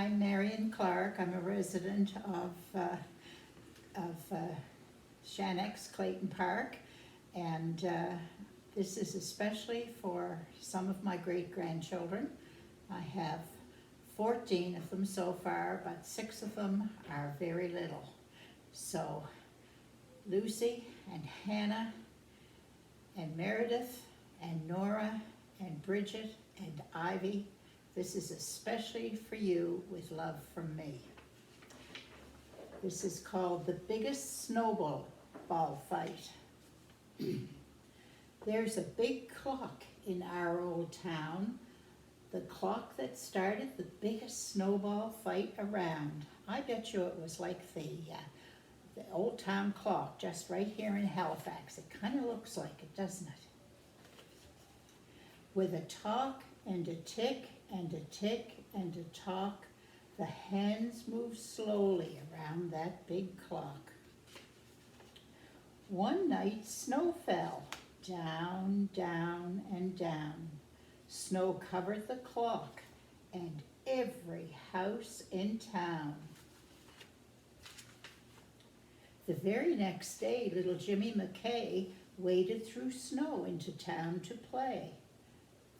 I'm Marion Clark. I'm a resident of Shanex Clayton Park, and this is especially for some of my great-grandchildren. I have 14 of them so far, but 6 of them are very little. So Lucy and Hannah and Meredith and Nora and Bridget and Ivy, this is especially for you with love from me. This is called the biggest snowball fight. There's a big clock in our old town, the clock that started the biggest snowball fight around. I bet you it was like the old town clock just right here in Halifax. It kind of looks like it, doesn't it? With a talk and a tick and a tick and a talk, the hands move slowly around that big clock. One night snow fell, down, down, and down. Snow covered the clock and every house in town. The very next day, little Jimmy McKay waded through snow into town to play.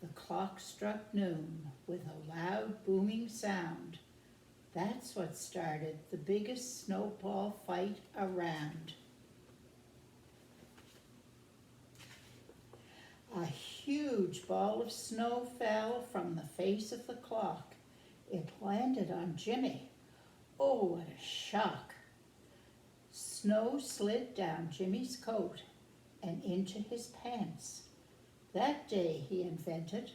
The clock struck noon with a loud booming sound. That's what started the biggest snowball fight around. A huge ball of snow fell from the face of the clock. It landed on Jimmy. Oh, what a shock! Snow slid down Jimmy's coat and into his pants. That day he invented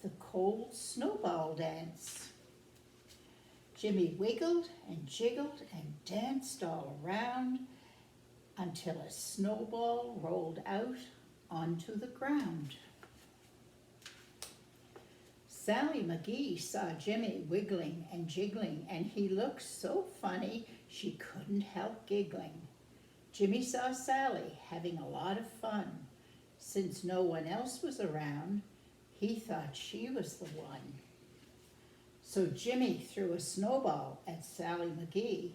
the cold snowball dance. Jimmy wiggled and jiggled and danced all around until a snowball rolled out onto the ground. Sally McGee saw Jimmy wiggling and jiggling, and he looked so funny she couldn't help giggling. Jimmy saw Sally having a lot of fun. Since no one else was around, he thought she was the one. So Jimmy threw a snowball at Sally McGee.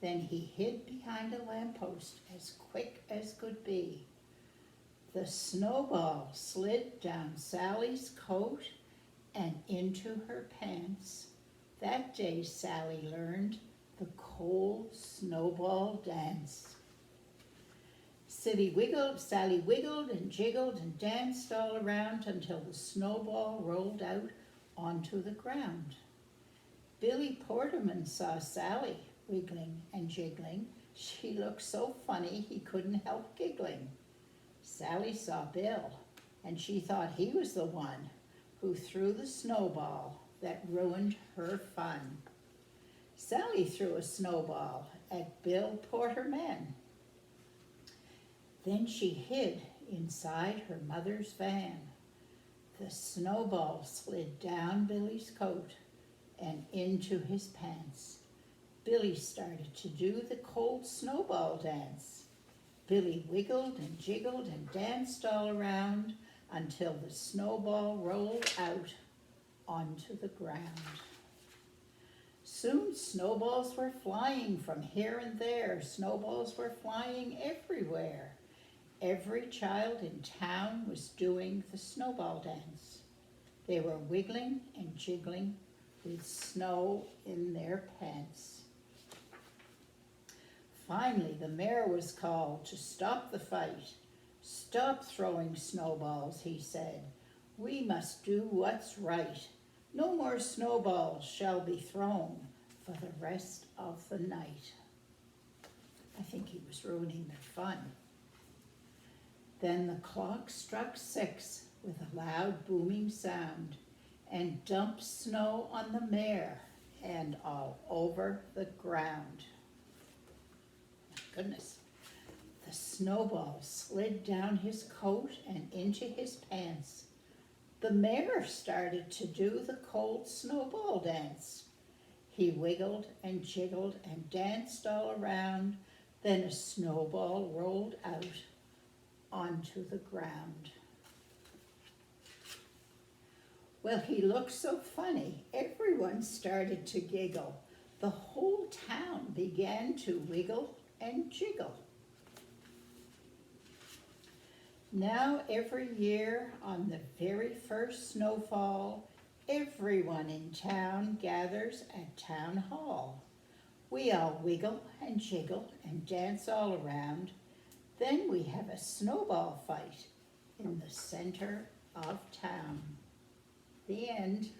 Then he hid behind a lamppost as quick as could be. The snowball slid down Sally's coat and into her pants. That day Sally learned the cold snowball dance. Sally wiggled and jiggled and danced all around until the snowball rolled out onto the ground. Billy Porterman saw Sally wiggling and jiggling. She looked so funny he couldn't help giggling. Sally saw Bill, and she thought he was the one who threw the snowball that ruined her fun. Sally threw a snowball at Bill Porterman. Then she hid inside her mother's van. The snowball slid down Billy's coat and into his pants. Billy started to do the cold snowball dance. Billy wiggled and jiggled and danced all around until the snowball rolled out onto the ground. Soon snowballs were flying from here and there. Snowballs were flying everywhere. Every child in town was doing the snowball dance. They were wiggling and jiggling with snow in their pants. Finally, the mayor was called to stop the fight. "Stop throwing snowballs," he said. "We must do what's right. No more snowballs shall be thrown for the rest of the night." I think he was ruining their fun. Then the clock struck 6 with a loud booming sound and dumped snow on the mayor and all over the ground. My goodness. The snowball slid down his coat and into his pants. The mayor started to do the cold snowball dance. He wiggled and jiggled and danced all around. Then a snowball rolled out onto the ground. Well, he looked so funny, everyone everyone started to giggle. The whole town began to wiggle and jiggle. Now every year on the very first snowfall, everyone in town gathers at town hall. We all wiggle and jiggle and dance all around. Then we have a snowball fight in the center of town. The end.